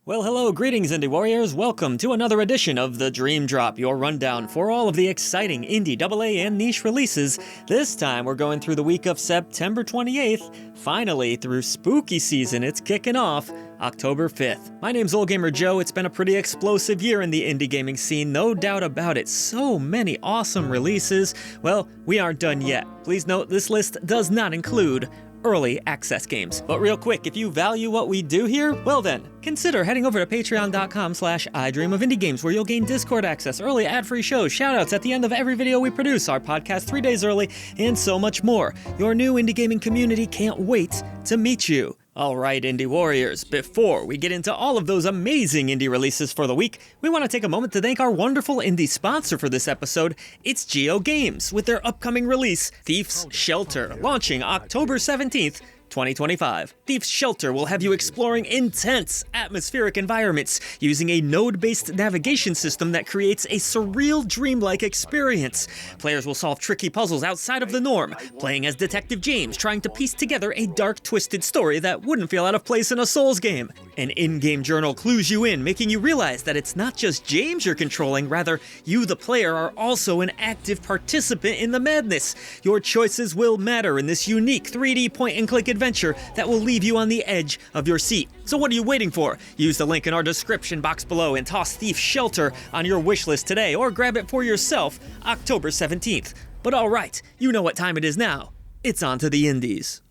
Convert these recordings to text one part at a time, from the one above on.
Well, hello, greetings, Indie Warriors. Welcome to another edition of The Dream Drop, your rundown for all of the exciting indie, AA, and niche releases. This time, we're going through the week of September 28th, finally through spooky season. It's kicking off October 5th. My name's Old Gamer Joe. It's been a pretty explosive year in the indie gaming scene, no doubt about it. So many awesome releases. Well, we aren't done yet. Please note, this list does not include early access games. But real quick, if you value what we do here, well then, consider heading over to patreon.com/idreamofindiegames, where you'll gain Discord access, early ad-free shows, shoutouts at the end of every video we produce, our podcast 3 days early, and so much more. Your new indie gaming community can't wait to meet you. Alright, Indie Warriors, before we get into all of those amazing indie releases for the week, we want to take a moment to thank our wonderful indie sponsor for this episode. It's Geo Games, with their upcoming release, Thief's Shelter, launching October 17th, 2025. Thief's Shelter will have you exploring intense, atmospheric environments using a node-based navigation system that creates a surreal, dreamlike experience. Players will solve tricky puzzles outside of the norm, playing as Detective James, trying to piece together a dark, twisted story that wouldn't feel out of place in a Souls game. An in-game journal clues you in, making you realize that it's not just James you're controlling, rather, you, the player, are also an active participant in the madness. Your choices will matter in this unique 3D point-and-click adventure that will leave you on the edge of your seat. So what are you waiting for? Use the link in our description box below and toss Thief's Shelter on your wishlist today, or grab it for yourself October 17th. But alright, you know what time it is now. It's on to the indies.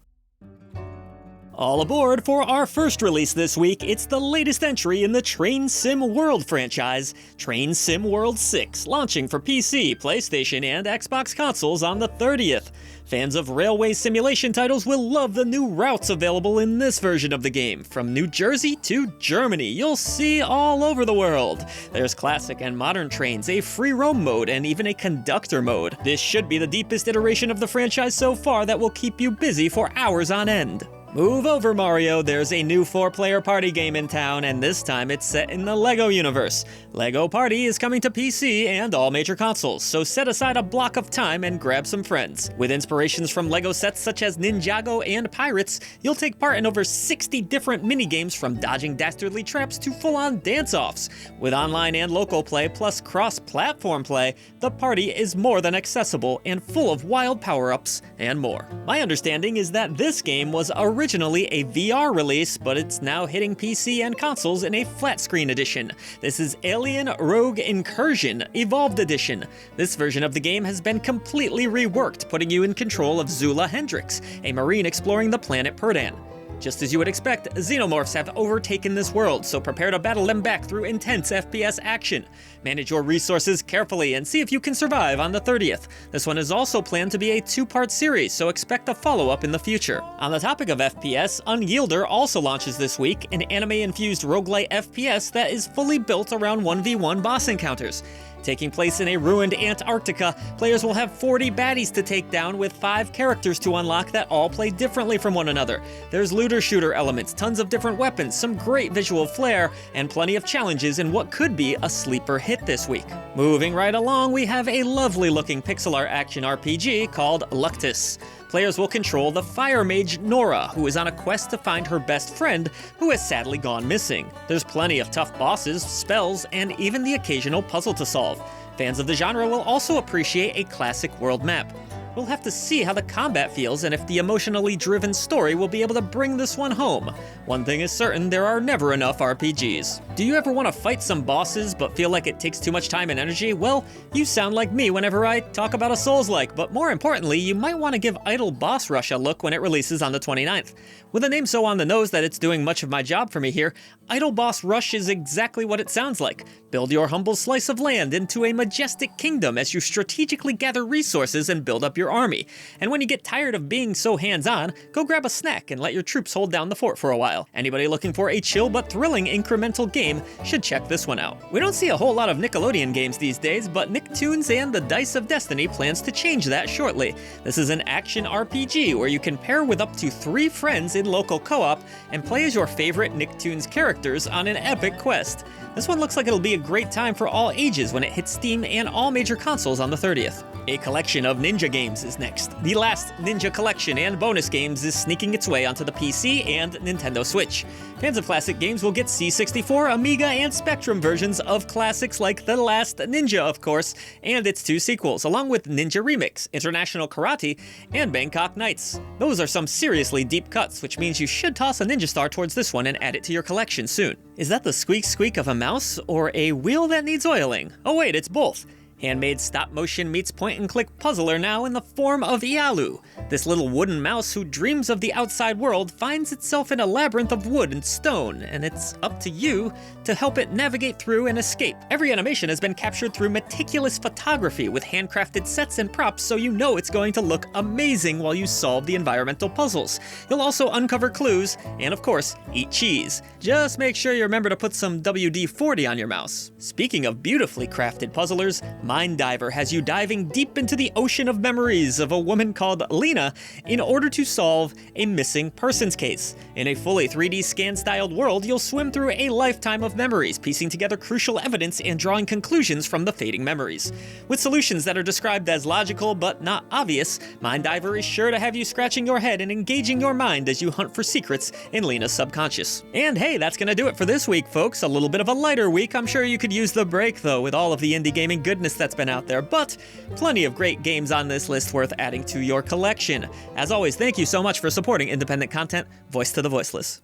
All aboard for our first release this week. It's the latest entry in the Train Sim World franchise, Train Sim World 6, launching for PC, PlayStation, and Xbox consoles on the 30th. Fans of railway simulation titles will love the new routes available in this version of the game. From New Jersey to Germany, you'll see all over the world. There's classic and modern trains, a free roam mode, and even a conductor mode. This should be the deepest iteration of the franchise so far that will keep you busy for hours on end. Move over, Mario. There's a new 4-player party game in town, and this time it's set in the LEGO universe. LEGO Party is coming to PC and all major consoles, so set aside a block of time and grab some friends. With inspirations from LEGO sets such as Ninjago and Pirates, you'll take part in over 60 different minigames, from dodging dastardly traps to full-on dance-offs. With online and local play, plus cross-platform play, the party is more than accessible and full of wild power-ups and more. My understanding is that this game was originally a VR release, but it's now hitting PC and consoles in a flat-screen edition. This is Alien Rogue Incursion Evolved Edition. This version of the game has been completely reworked, putting you in control of Zula Hendrix, a marine exploring the planet Perdan. Just as you would expect, xenomorphs have overtaken this world, so prepare to battle them back through intense FPS action. Manage your resources carefully and see if you can survive on the 30th. This one is also planned to be a 2-part series, so expect a follow-up in the future. On the topic of FPS, UNYIELDER also launches this week, an anime-infused roguelite FPS that is fully built around 1v1 boss encounters. Taking place in a ruined Antarctica, players will have 40 baddies to take down, with 5 characters to unlock that all play differently from one another. There's looter-shooter elements, tons of different weapons, some great visual flair, and plenty of challenges in what could be a sleeper hit this week. Moving right along, we have a lovely-looking pixel art action RPG called LUCTUS. Players will control the fire mage Nora, who is on a quest to find her best friend, who has sadly gone missing. There's plenty of tough bosses, spells, and even the occasional puzzle to solve. Fans of the genre will also appreciate a classic world map. We'll have to see how the combat feels and if the emotionally driven story will be able to bring this one home. One thing is certain, there are never enough RPGs. Do you ever want to fight some bosses but feel like it takes too much time and energy? Well, you sound like me whenever I talk about a Souls-like, but more importantly, you might want to give Idle Boss Rush a look when it releases on the 29th. With a name so on the nose that it's doing much of my job for me here, Idle Boss Rush is exactly what it sounds like. Build your humble slice of land into a majestic kingdom as you strategically gather resources and build up your army. And when you get tired of being so hands-on, go grab a snack and let your troops hold down the fort for a while. Anybody looking for a chill but thrilling incremental game should check this one out. We don't see a whole lot of Nickelodeon games these days, but Nicktoons and the Dice of Destiny plans to change that shortly. This is an action RPG where you can pair with up to 3 friends in local co-op and play as your favorite Nicktoons characters on an epic quest. This one looks like it'll be a great time for all ages when it hits Steam and all major consoles on the 30th. A collection of ninja games is next. The last Ninja Collection and bonus games is sneaking its way onto the PC and Nintendo Switch. Fans of classic games will get C64, Amiga, and Spectrum versions of classics like The Last Ninja, of course, and its 2 sequels, along with Ninja Remix, International Karate, and Bangkok Nights. Those are some seriously deep cuts, which means you should toss a Ninja Star towards this one and add it to your collection soon. Is that the squeak squeak of a mouse, or a wheel that needs oiling? Oh wait, it's both. Handmade stop-motion meets point-and-click puzzler now in the form of Éalú. This little wooden mouse who dreams of the outside world finds itself in a labyrinth of wood and stone, and it's up to you to help it navigate through and escape. Every animation has been captured through meticulous photography with handcrafted sets and props, so you know it's going to look amazing while you solve the environmental puzzles. You'll also uncover clues, and of course, eat cheese. Just make sure you remember to put some WD-40 on your mouse. Speaking of beautifully crafted puzzlers, Mind Diver has you diving deep into the ocean of memories of a woman called Lena in order to solve a missing persons case. In a fully 3D scan-styled world, you'll swim through a lifetime of memories, piecing together crucial evidence and drawing conclusions from the fading memories. With solutions that are described as logical but not obvious, Mind Diver is sure to have you scratching your head and engaging your mind as you hunt for secrets in Lena's subconscious. And hey, that's gonna do it for this week, folks. A little bit of a lighter week. I'm sure you could use the break, though, with all of the indie gaming goodness that's been out there, but plenty of great games on this list worth adding to your collection. As always, thank you so much for supporting independent content. Voice to the voiceless.